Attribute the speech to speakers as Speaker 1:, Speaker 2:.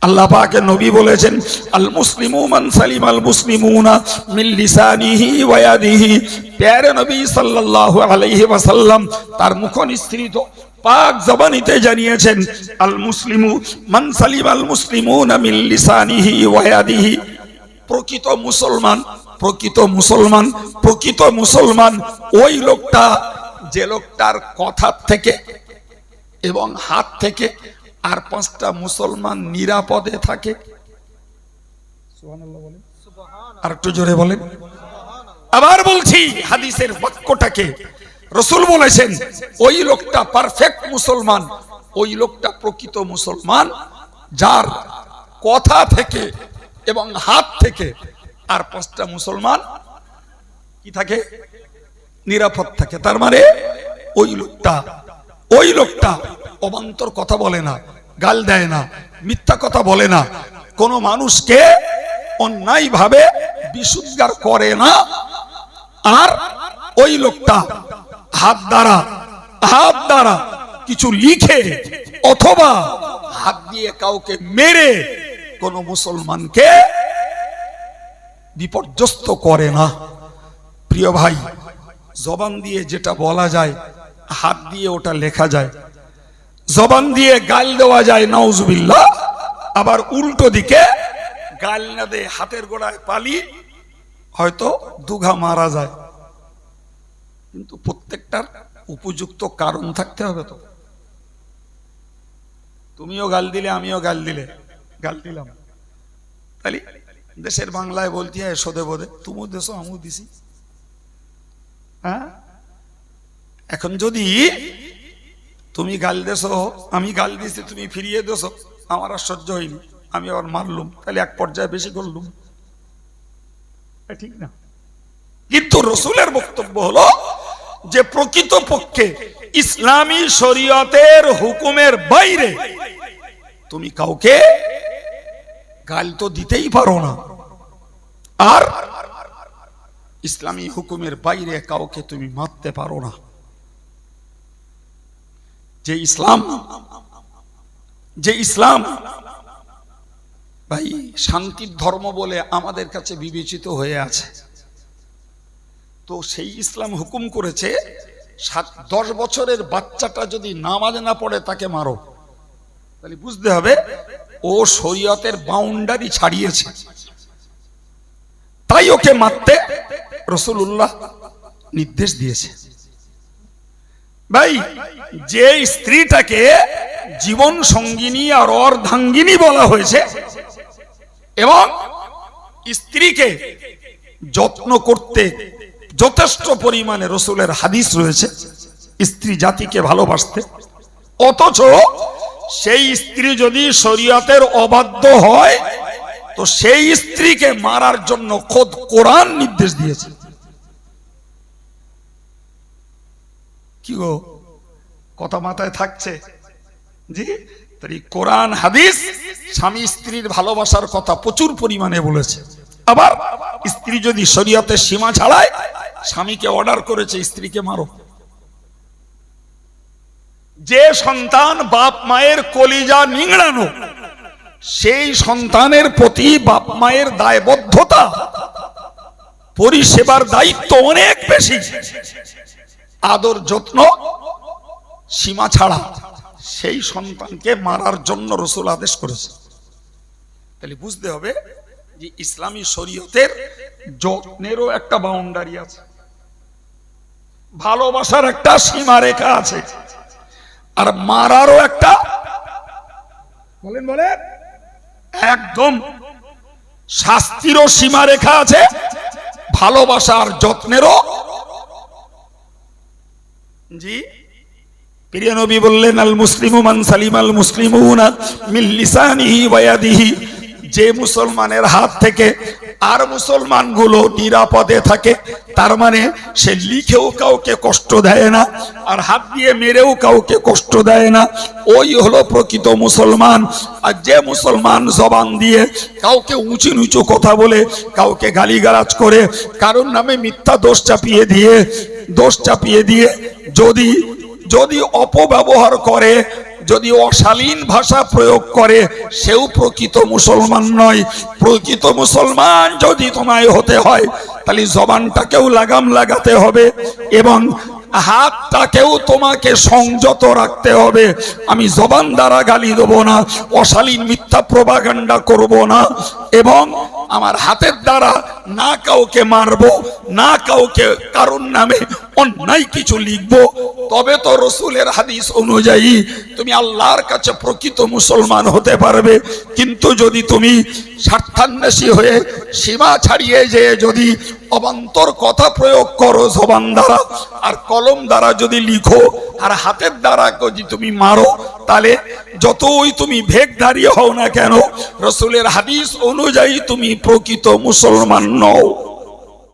Speaker 1: আল্লাহ পাকের নবী বলেছেন, আল মুসলিমু মান সালিমাল মুসলিমুনা মিন লিসানিহি ওয়া ইয়াদিহি। প্যারে নবী সাল্লাল্লাহু আলাইহি ওয়াসাল্লাম তার মুখ নিঃসৃত পাক জবানিতে জানিয়েছেন, আল মুসলিমু মান সালিমাল মুসলিমুনা মিন লিসানিহি ওয়া ইয়াদিহি। প্রকৃত মুসলমান, প্রকৃত মুসলমান, প্রকৃত মুসলমান ওই লোকটা যে লোকটার কথা থেকে এবং হাত থেকে আর 5টা মুসলমান নিরাপদে থাকে। সুবহানাল্লাহ বলেন, আর একটু জোরে বলেন। আবার বলছি, হাদিসের বাক্যটাকে রাসূল বলেছেন, ওই লোকটা পারফেক্ট মুসলমান, ওই লোকটা প্রকৃত মুসলমান যার কথা থেকে এবং হাত থেকে আর 5টা মুসলমান কি থাকে, নিরাপদ থাকে। তার মানে ওই লোকটা অবান্তর কথা বলে না, গাল দেয় না, মিথ্যা কথা বলে না, কোন মানুষকে অন্যায় ভাবে বিশুদ্ধার করে না। আর ওই লোকটা হাত দ্বারা কিছু লিখে অথবা হাত দিয়ে কাউকে মেরে কোন মুসলমানকে বিপর্যস্ত করে না। প্রিয় ভাই, জবান দিয়ে যেটা বলা যায়, হাত দিয়ে ওটা লেখা যায়। জবান দিয়ে গাল দেওয়া যায়, নাউজুবিল্লাহ। আবার উল্টো দিকে গাল না দিয়ে হাতের গোড়ায় পালি, হয়তো দুঘা মারা যায়। কিন্তু প্রত্যেকটার উপযুক্ত কারণ থাকতে হবে। তো তুমিও গাল দিলে, আমিও গাল দিলাম, তাহলে দেশের বাংলায় বলতে হয় সদে বোধে, তুমিও দেশো আমিও দিছি। হ্যাঁ, এখন যদি তুমি গাল দেছো, আমি গাল দিছি, তুমি ফিরিয়ে দেছো, আমার আর সহ্য হয়নি, আমি আবার মারলুম, তাহলে এক পর্যায়ে বেশি করলুম, ঠিক না? কিন্তু রাসূলের বক্তব্য হলো যে প্রকৃত পক্ষে ইসলামী শরীয়তের হুকুমের বাইরে তুমি কাউকে গাল তো দিতেই পারো না, আর ইসলামী হুকুমের বাইরে কাউকে তুমি মারতে পারো না। যে ইসলাম ভাই শান্তির ধর্ম বলে আমাদের কাছে বিবেচিত হয়ে আছে, তো সেই ইসলাম হুকুম করেছে 10 বছরের বাচ্চাটা যদি নামাজ না পড়ে তাকে মারো, তাহলে বুঝতে হবে ও শরীয়তের বাউন্ডারি ছাড়িয়েছে, তাই ওকে মারতে রাসূলুল্লাহ নির্দেশ দিয়েছে। ভাই, যে স্ত্রীটাকে জীবন সঙ্গিনী আর অর্ধাঙ্গিনী বলা হয়েছে এবং স্ত্রীকে যত্ন করতে যথেষ্ট পরিমাণে রাসূলের হাদিস রয়েছে স্ত্রী জাতিকে ভালোবাসতে, অথচ সেই স্ত্রী যদি শরীয়তের অবাধ্য হয় তো সেই স্ত্রীকে মারার জন্য খোদ কোরআন নির্দেশ দিয়েছে। কি গো, কথা মাথায় থাকছে? জি, তাই কোরআন হাদিস স্বামী স্ত্রীর ভালোবাসার কথা প্রচুর পরিমাণে বলেছে। আবার স্ত্রী যদি শরীয়তের সীমা ছাড়ায়, স্বামীকে অর্ডার করেছে স্ত্রীকে মারো। যে সন্তান বাপ মায়ের কলিজা নিংড়ানো, সেই সন্তানের প্রতি বাপ মায়ের দায়বদ্ধতা, পরিষেবার দায়িত্ব অনেক বেশি। আদর যত্ন সীমা ছাড়া সেই সন্তানকে মারার জন্য রাসূল আদেশ করেছে। তাহলে বুঝতে হবে যে ইসলামী শরীয়তের যত্নেরও একটা বাউন্ডারি আছে, ভালোবাসার একটা সীমা রেখা আছে, আর মারারও একটা বলেন একদম শাস্তিরও সীমা রেখা আছে, ভালোবাসার যত্নেরও। জি, প্রিয় নবী বললেন, আল মুসলিমু মান সালিমাল মুসলিমুনা মিন লিসানিহি ওয়া ইয়াদিহি। যে মুসলমানের হাত থেকে আর মুসলমানগুলো নিরাপদে থাকে, তার মানে সে লিখেও কাউকে কষ্ট দেয় না, আর হাত দিয়ে মেরেও কাউকে কষ্ট দেয় না, ওই হলো প্রকৃত মুসলমান। আর যে মুসলমান জবান দিয়ে কাউকে উঁচু নিচু কথা বলে, কাউকে গালিগালাজ করে, কারোর নামে মিথ্যা দোষ চাপিয়ে দিয়ে যদি অপব্যবহার করে, যদি অশালীন ভাষা প্রয়োগ করে সেও প্রকৃত মুসলমান নয়। প্রকৃত মুসলমান যদি তোমায় হতে হয় তাহলে জবানটাকেও লাগাম লাগাতে হবে এবং হাতটাকেও তোমাকে সংযত রাখতে হবে। আমি জবান দ্বারা গালি দেবো না, অশালীন মিথ্যা প্রপাগান্ডা করব না, এবং আমার হাতের দ্বারা না কাউকে মারবো, না কাউকে কারণ নামে অন্যায় কিছু লিখবো। তবে তো রসুলের হাদিস অনুযায়ী তুমি আল্লাহর কাছে প্রকৃত মুসলমান হতে পারবে। কিন্তু যদি তুমি স্বার্থান্বেষী হয়ে সীমা ছাড়িয়ে যেয়ে যদি অবান্তর কথা প্রয়োগ করো জবান দ্বারা, আর কলম দ্বারা যদি লিখো, আর হাতের দ্বারা যদি তুমি মারো, তাহলে যতই তুমি ভেকধারী হও না কেন, রসুলের হাদিস অনুযায়ী তুমি প্রকৃত মুসলমান নও।